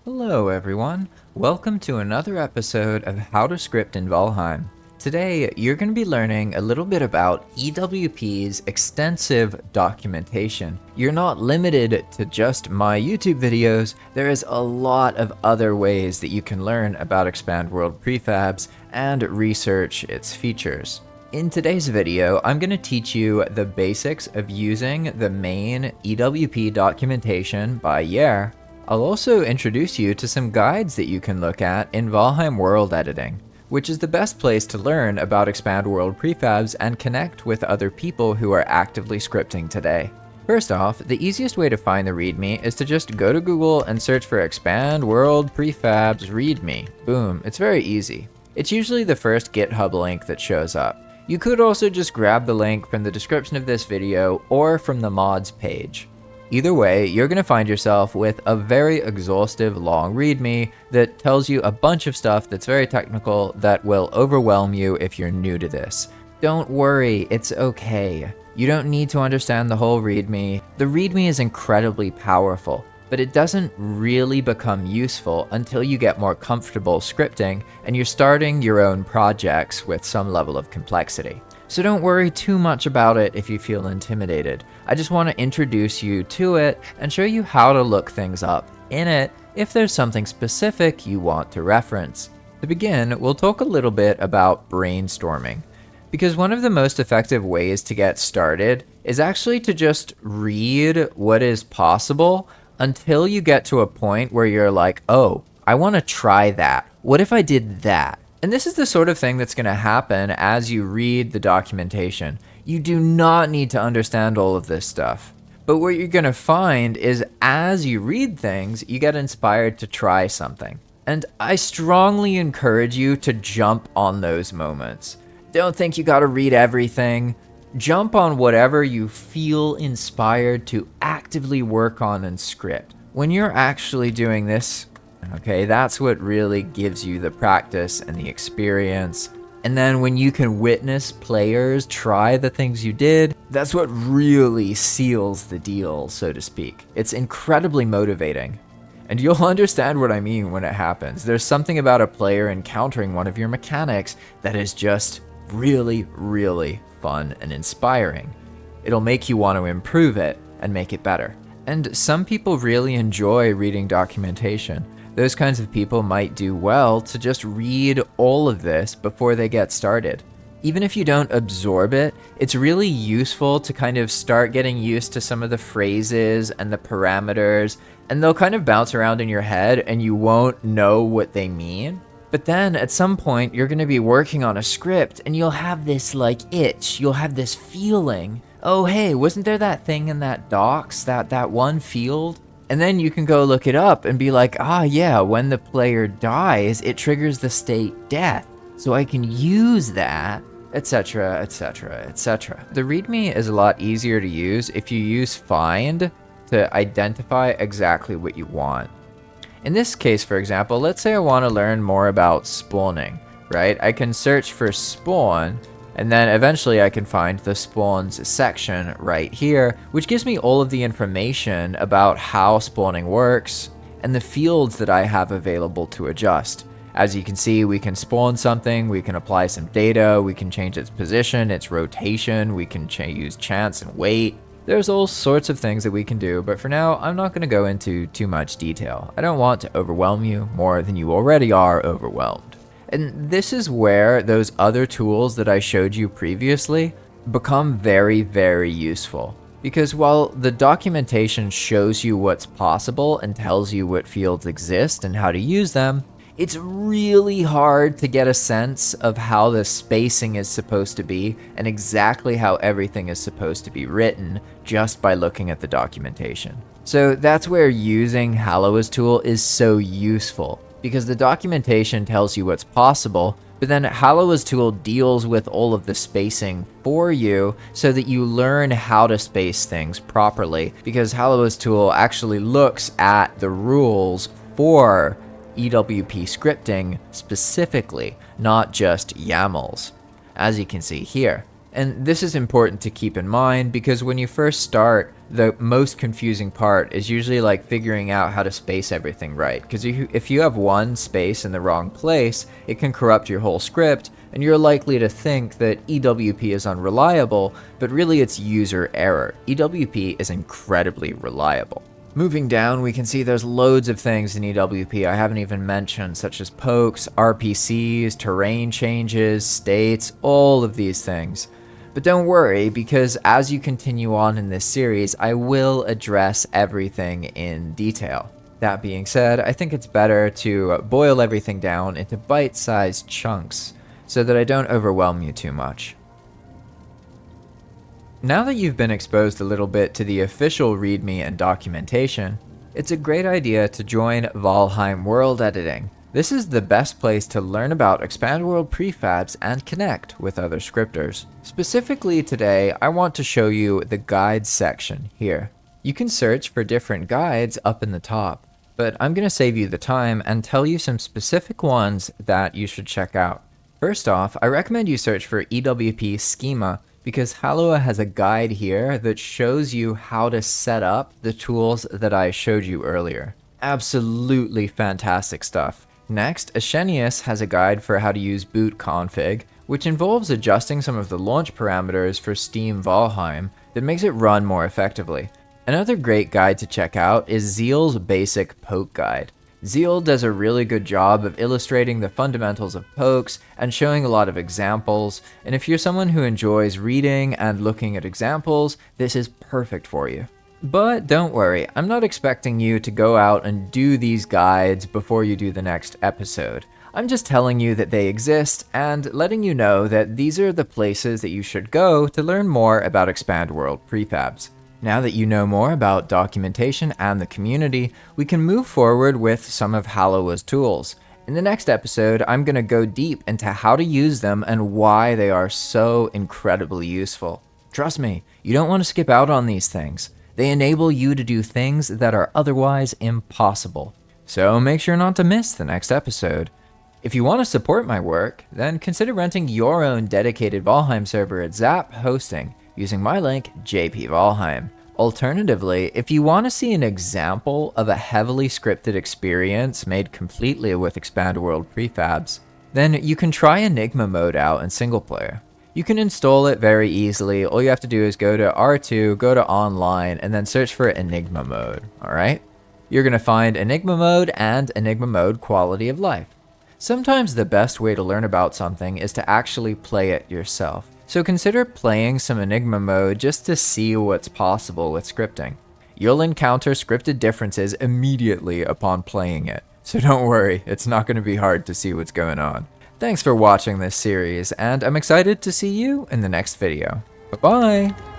Hello everyone, welcome to another episode of How to Script in Valheim. Today, you're going to be learning a little bit about EWP's extensive documentation. You're not limited to just my YouTube videos, there is a lot of other ways that you can learn about Expand World Prefabs and research its features. In today's video, I'm going to teach you the basics of using the main EWP documentation by Yair. I'll also introduce you to some guides that you can look at in Valheim world editing, which is the best place to learn about Expand World Prefabs and connect with other people who are actively scripting today. First off, the easiest way to find the README is to just go to Google and search for Expand World Prefabs README. Boom, it's very easy. It's usually the first GitHub link that shows up. You could also just grab the link from the description of this video or from the mods page. Either way, you're going to find yourself with a very exhaustive long README that tells you a bunch of stuff that's very technical that will overwhelm you if you're new to this. Don't worry, it's okay. You don't need to understand the whole README. The README is incredibly powerful, but it doesn't really become useful until you get more comfortable scripting and you're starting your own projects with some level of complexity. So don't worry too much about it if you feel intimidated. I just want to introduce you to it and show you how to look things up in it if there's something specific you want to reference. To begin, we'll talk a little bit about brainstorming, because one of the most effective ways to get started is actually to just read what is possible until you get to a point where you're like, oh, I want to try that. What if I did that? And this is the sort of thing that's going to happen as you read the documentation. You do not need to understand all of this stuff. But what you're going to find is as you read things, you get inspired to try something. And I strongly encourage you to jump on those moments. Don't think you got to read everything. Jump on whatever you feel inspired to actively work on and script. When you're actually doing this, okay, that's what really gives you the practice and the experience. And then when you can witness players try the things you did, that's what really seals the deal, so to speak. It's incredibly motivating. And you'll understand what I mean when it happens. There's something about a player encountering one of your mechanics that is just really, really fun and inspiring. It'll make you want to improve it and make it better. And some people really enjoy reading documentation. Those kinds of people might do well to just read all of this before they get started. Even if you don't absorb it, it's really useful to kind of start getting used to some of the phrases and the parameters, and they'll kind of bounce around in your head and you won't know what they mean. But then at some point you're going to be working on a script and you'll have this like itch, you'll have this feeling, oh hey, wasn't there that thing in that docs, that one field? And then you can go look it up and be like, ah yeah, when the player dies, it triggers the state death. So I can use that, etc, etc, etc. The README is a lot easier to use if you use find to identify exactly what you want. In this case, for example, let's say I want to learn more about spawning, right? I can search for spawn, and then eventually I can find the spawns section right here, which gives me all of the information about how spawning works and the fields that I have available to adjust. As you can see, we can spawn something, we can apply some data, we can change its position, its rotation, we can use chance and weight. There's all sorts of things that we can do, but for now, I'm not going to go into too much detail. I don't want to overwhelm you more than you already are overwhelmed. And this is where those other tools that I showed you previously become very, very useful. Because while the documentation shows you what's possible and tells you what fields exist and how to use them, it's really hard to get a sense of how the spacing is supposed to be and exactly how everything is supposed to be written just by looking at the documentation. So that's where using Haloa's tool is so useful, because the documentation tells you what's possible, but then Haloa's tool deals with all of the spacing for you so that you learn how to space things properly, because Haloa's tool actually looks at the rules for EWP scripting specifically, not just YAMLs, as you can see here. And this is important to keep in mind because when you first start, the most confusing part is usually like figuring out how to space everything right. Because if you have one space in the wrong place, it can corrupt your whole script, and you're likely to think that EWP is unreliable, but really it's user error. EWP is incredibly reliable. Moving down, we can see there's loads of things in EWP I haven't even mentioned, such as pokes, RPCs, terrain changes, states, all of these things. But don't worry, because as you continue on in this series, I will address everything in detail. That being said, I think it's better to boil everything down into bite-sized chunks, so that I don't overwhelm you too much. Now that you've been exposed a little bit to the official README and documentation, it's a great idea to join Valheim World Editing. This is the best place to learn about Expand World Prefabs and connect with other scripters. Specifically today, I want to show you the guides section here. You can search for different guides up in the top, but I'm going to save you the time and tell you some specific ones that you should check out. First off, I recommend you search for EWP Schema because Halloa has a guide here that shows you how to set up the tools that I showed you earlier. Absolutely fantastic stuff. Next, Ashenius has a guide for how to use boot config, which involves adjusting some of the launch parameters for Steam Valheim that makes it run more effectively. Another great guide to check out is Zeal's basic poke guide. Zeal does a really good job of illustrating the fundamentals of pokes and showing a lot of examples, and if you're someone who enjoys reading and looking at examples, this is perfect for you. But don't worry, I'm not expecting you to go out and do these guides before you do the next episode. I'm just telling you that they exist and letting you know that these are the places that you should go to learn more about Expand World Prefabs. Now that you know more about documentation and the community, we can move forward with some of Halloa's tools. In the next episode, I'm going to go deep into how to use them and why they are so incredibly useful. Trust me, you don't want to skip out on these things. They enable you to do things that are otherwise impossible. So make sure not to miss the next episode. If you want to support my work, then consider renting your own dedicated Valheim server at Zap Hosting using my link JP Valheim. Alternatively, if you want to see an example of a heavily scripted experience made completely with Expand World Prefabs, then you can try Enigma Mode out in single player. You can install it very easily. All you have to do is go to R2, go to online, and then search for Enigma Mode, alright? You're going to find Enigma Mode and Enigma Mode Quality of Life. Sometimes the best way to learn about something is to actually play it yourself. So consider playing some Enigma Mode just to see what's possible with scripting. You'll encounter scripted differences immediately upon playing it. So don't worry, it's not going to be hard to see what's going on. Thanks for watching this series, and I'm excited to see you in the next video. Bye-bye!